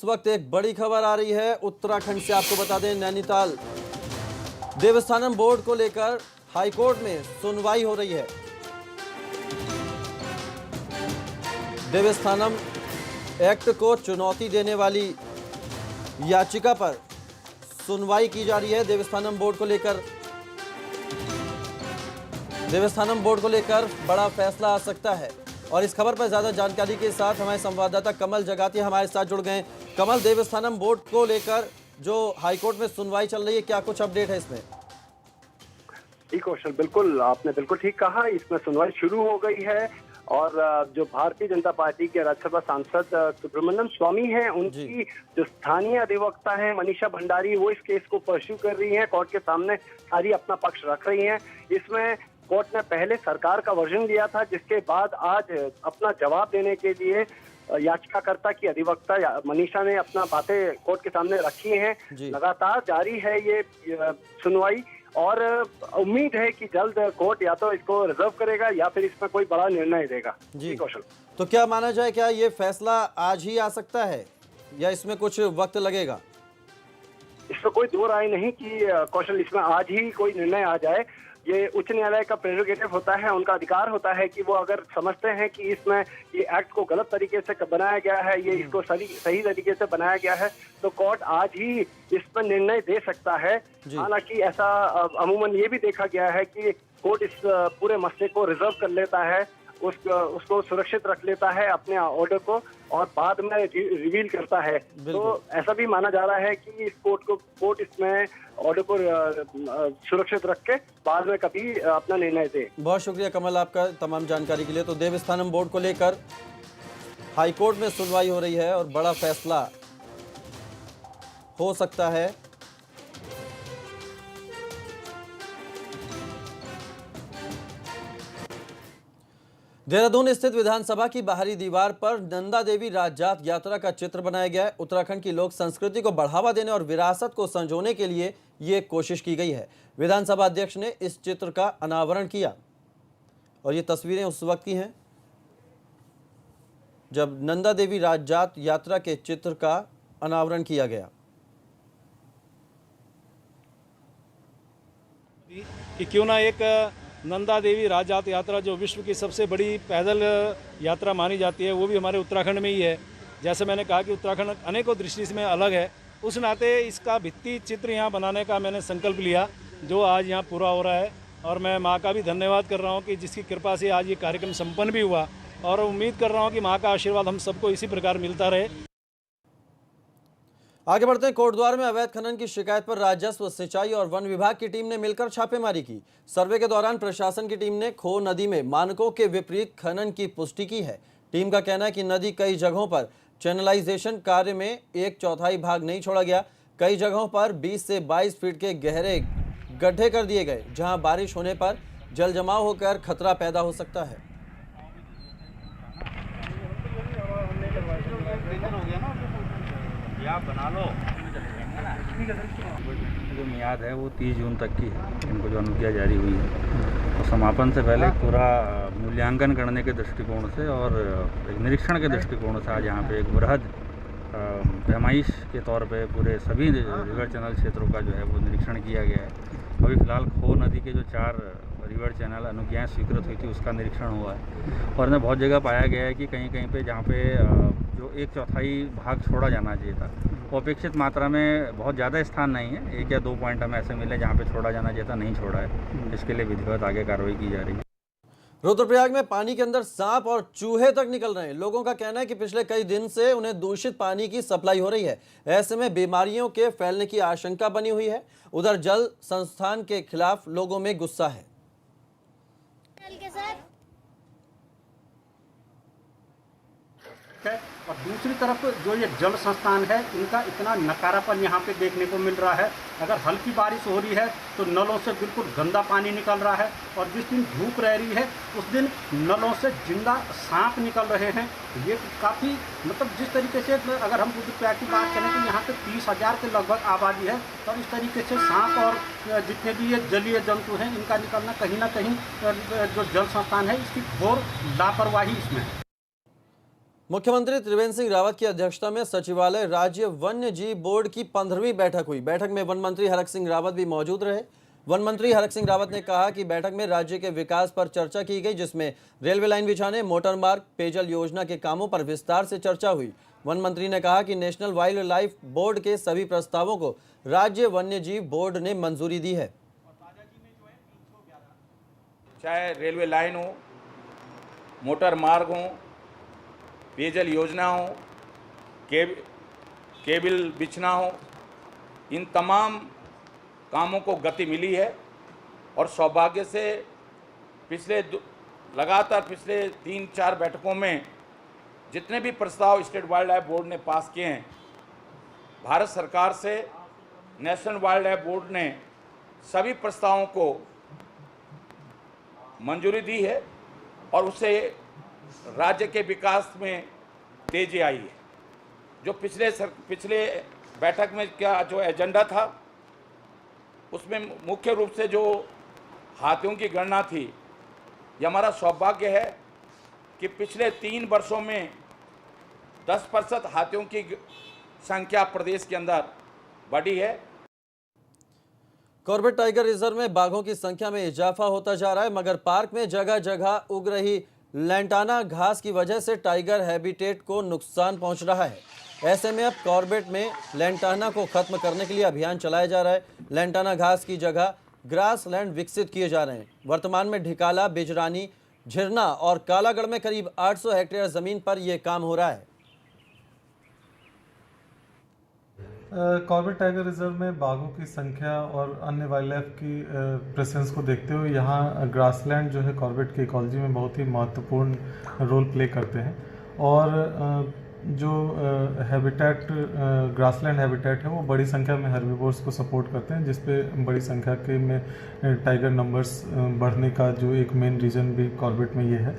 वक्त एक बड़ी खबर आ रही है उत्तराखंड से। आपको बता दें, नैनीताल देवस्थानम बोर्ड को लेकर हाईकोर्ट में सुनवाई हो रही है। देवस्थानम एक्ट को चुनौती देने वाली याचिका पर सुनवाई की जा रही है। देवस्थानम बोर्ड को लेकर बड़ा फैसला आ सकता है। और इस खबर पर ज्यादा जानकारी के साथ हमारे संवाददाता कमल जगाती हमारे साथ जुड़ गए। कमल, देवस्थानम बोर्ड को लेकर जो हाईकोर्ट में सुनवाई चल रही है, क्या कुछ अपडेट है इसमें? जी कौशल, बिल्कुल आपने बिल्कुल ठीक कहा। इसमें सुनवाई शुरू हो गई है और जो भारतीय जनता पार्टी के राज्यसभा सांसद सुब्रमण्यम स्वामी हैं, उनकी जो स्थानीय अधिवक्ता है मनीषा भंडारी, वो इस केस को परस्यू कर रही हैं, कोर्ट के सामने सारी अपना पक्ष रख रही हैं। इसमें कोर्ट ने पहले सरकार का वर्जन लिया था, जिसके बाद आज अपना जवाब देने के लिए याचिकाकर्ता की अधिवक्ता मनीषा ने अपना बातें कोर्ट के सामने रखी हैं। लगातार जारी है ये सुनवाई और उम्मीद है कि जल्द कोर्ट या तो इसको रिजर्व करेगा या फिर इसमें कोई बड़ा निर्णय देगा। जी कौशल, तो क्या माना जाए, क्या ये फैसला आज ही आ सकता है या इसमें कुछ वक्त लगेगा? इसमें कोई दो राय नहीं कि कौशल इसमें आज ही कोई निर्णय आ जाए। ये उच्च न्यायालय का प्रेरोगेटिव होता है, उनका अधिकार होता है कि वो अगर समझते हैं कि इसमें ये एक्ट को गलत तरीके से बनाया गया है, ये इसको सही तरीके से बनाया गया है, तो कोर्ट आज ही इस पर निर्णय दे सकता है। हालांकि ऐसा अमूमन ये भी देखा गया है कि कोर्ट इस पूरे मसले को रिजर्व कर लेता है, उसको सुरक्षित रख लेता है अपने ऑर्डर को और बाद में रिवील करता है। तो ऐसा भी माना जा रहा है कि इस कोर्ट इसमें ऑर्डर को सुरक्षित रख के बाद में कभी अपना निर्णय दे। बहुत शुक्रिया कमल आपका तमाम जानकारी के लिए। तो देवस्थानम बोर्ड को लेकर हाईकोर्ट में सुनवाई हो रही है और बड़ा फैसला हो सकता है। देहरादून स्थित विधानसभा की बाहरी दीवार पर नंदा देवी राजजात यात्रा का चित्र बनाया गया है। उत्तराखंड की लोक संस्कृति को बढ़ावा देने और विरासत को संजोने के लिए ये कोशिश की गई है। विधानसभा अध्यक्ष ने इस चित्र का अनावरण किया और ये तस्वीरें उस वक्त की हैं जब नंदा देवी राजजात यात्रा के चित्र का अनावरण किया गया। कि क्यों ना एक नंदा देवी राजजात यात्रा, जो विश्व की सबसे बड़ी पैदल यात्रा मानी जाती है, वो भी हमारे उत्तराखंड में ही है। जैसे मैंने कहा कि उत्तराखंड अनेकों दृष्टि से अलग है, उस नाते इसका भित्ति चित्र यहाँ बनाने का मैंने संकल्प लिया, जो आज यहाँ पूरा हो रहा है। और मैं माँ का भी धन्यवाद कर रहा हूँ कि जिसकी कृपा से आज ये कार्यक्रम संपन्न भी हुआ और उम्मीद कर रहा हूँ कि माँ का आशीर्वाद हम सबको इसी प्रकार मिलता रहे। आगे बढ़ते हैं। कोटद्वार में अवैध खनन की शिकायत पर राजस्व, सिंचाई और वन विभाग की टीम ने मिलकर छापेमारी की। सर्वे के दौरान प्रशासन की टीम ने खो नदी में मानकों के विपरीत खनन की पुष्टि की है। टीम का कहना है कि नदी कई जगहों पर चैनलाइजेशन कार्य में 1/4 भाग नहीं छोड़ा गया। कई जगहों पर 20 से 22 फीट के गहरे गड्ढे कर दिए गए, जहां बारिश होने पर जल जमाव होकर खतरा पैदा हो सकता है। बना लो। जो मियाद है वो 30 जून तक की है, इनको जो अनुज्ञा जारी हुई है। तो समापन से पहले पूरा मूल्यांकन करने के दृष्टिकोण से और एक निरीक्षण के दृष्टिकोण से आज यहाँ पे एक बृहद पैमाइश के तौर पे पूरे सभी रिवर चैनल क्षेत्रों का जो है वो निरीक्षण किया गया है। अभी फ़िलहाल खो नदी के जो 4 रिवर चैनल अनुज्ञाएँ स्वीकृत हुई थी, उसका निरीक्षण हुआ है और इन्हें बहुत जगह पाया गया है कि कहीं कहीं पे जहाँ पे जो 1/4 भाग छोड़ा जाना चाहिए था, वो अपेक्षित मात्रा में बहुत ज़्यादा स्थान नहीं है। 1 या 2 पॉइंट हमें ऐसे मिले जहाँ पे छोड़ा जाना चाहिए था, नहीं छोड़ा है। इसके लिए विधिवत आगे कार्रवाई की जा रही है। रुद्रप्रयाग में पानी के अंदर सांप और चूहे तक निकल रहे हैं। लोगों का कहना है कि पिछले कई दिन से उन्हें दूषित पानी की सप्लाई हो रही है। ऐसे में बीमारियों के फैलने की आशंका बनी हुई है। उधर जल संस्थान के खिलाफ लोगों में गुस्सा है। और दूसरी तरफ जो ये जल संस्थान है, इनका इतना नकारापन यहाँ पे देखने को मिल रहा है। अगर हल्की बारिश हो रही है तो नलों से बिल्कुल गंदा पानी निकल रहा है और जिस दिन धूप रह रही है उस दिन नलों से जिंदा सांप निकल रहे हैं। ये काफ़ी मतलब जिस तरीके से अगर हम रुद्रप्रयाग की बात करें तो यहाँ पे 30,000 के लगभग आबादी है और इस तरीके से सांप और जितने भी ये जलीय जंतु हैं, इनका निकलना कहीं ना कहीं जो जल संस्थान है इसकी घोर लापरवाही इसमें है। मुख्यमंत्री त्रिवेंद्र सिंह रावत की अध्यक्षता में सचिवालय राज्य वन्य जीव बोर्ड की 15वीं बैठक हुई। बैठक में वन मंत्री हरक सिंह रावत भी मौजूद रहे। वन मंत्री हरक सिंह रावत ने कहा कि बैठक में राज्य के विकास पर चर्चा की गई, जिसमें रेलवे लाइन बिछाने, मोटर मार्ग, पेयजल योजना के कामों पर विस्तार से चर्चा हुई। वन मंत्री ने कहा कि नेशनल वाइल्ड लाइफ बोर्ड के सभी प्रस्तावों को राज्य वन्य जीव बोर्ड ने मंजूरी दी है। चाहे रेलवे लाइन हो, मोटर मार्ग हो, पेयजल योजना हो, केबल बिछना हो, इन तमाम कामों को गति मिली है। और सौभाग्य से लगातार पिछले 3-4 बैठकों में जितने भी प्रस्ताव स्टेट वाइल्ड लाइफ बोर्ड ने पास किए हैं, भारत सरकार से नेशनल वाइल्ड लाइफ बोर्ड ने सभी प्रस्तावों को मंजूरी दी है और उससे राज्य के विकास में तेजी आई है। जो पिछले बैठक में क्या जो एजेंडा था, उसमें मुख्य रूप से जो हाथियों की गणना थी, ये हमारा सौभाग्य है कि पिछले 3 वर्षों में 10% हाथियों की संख्या प्रदेश के अंदर बढ़ी है। कॉर्बेट टाइगर रिजर्व में बाघों की संख्या में इजाफा होता जा रहा है, मगर पार्क में जगह जगह उग रही लैंटाना घास की वजह से टाइगर हैबिटेट को नुकसान पहुंच रहा है। ऐसे में अब कॉर्बेट में लैंटाना को खत्म करने के लिए अभियान चलाया जा रहा है। लैंटाना घास की जगह ग्रास लैंड विकसित किए जा रहे हैं। वर्तमान में ढिकाला, बिजरानी, झिरना और कालागढ़ में करीब 800 हेक्टेयर जमीन पर यह काम हो रहा है। कॉर्बेट टाइगर रिजर्व में बाघों की संख्या और अन्य वाइल्ड लाइफ की प्रेजेंस को देखते हुए यहाँ ग्रासलैंड जो है कॉर्बेट की इकोलॉजी में बहुत ही महत्वपूर्ण रोल प्ले करते हैं। और जो हैबिटेट ग्रासलैंड हैबिटेट है वो बड़ी संख्या में हर्बीवोर्स को सपोर्ट करते हैं, जिस पे बड़ी संख्या के में टाइगर नंबर्स बढ़ने का जो एक मेन रीज़न भी कॉर्बेट में ये है।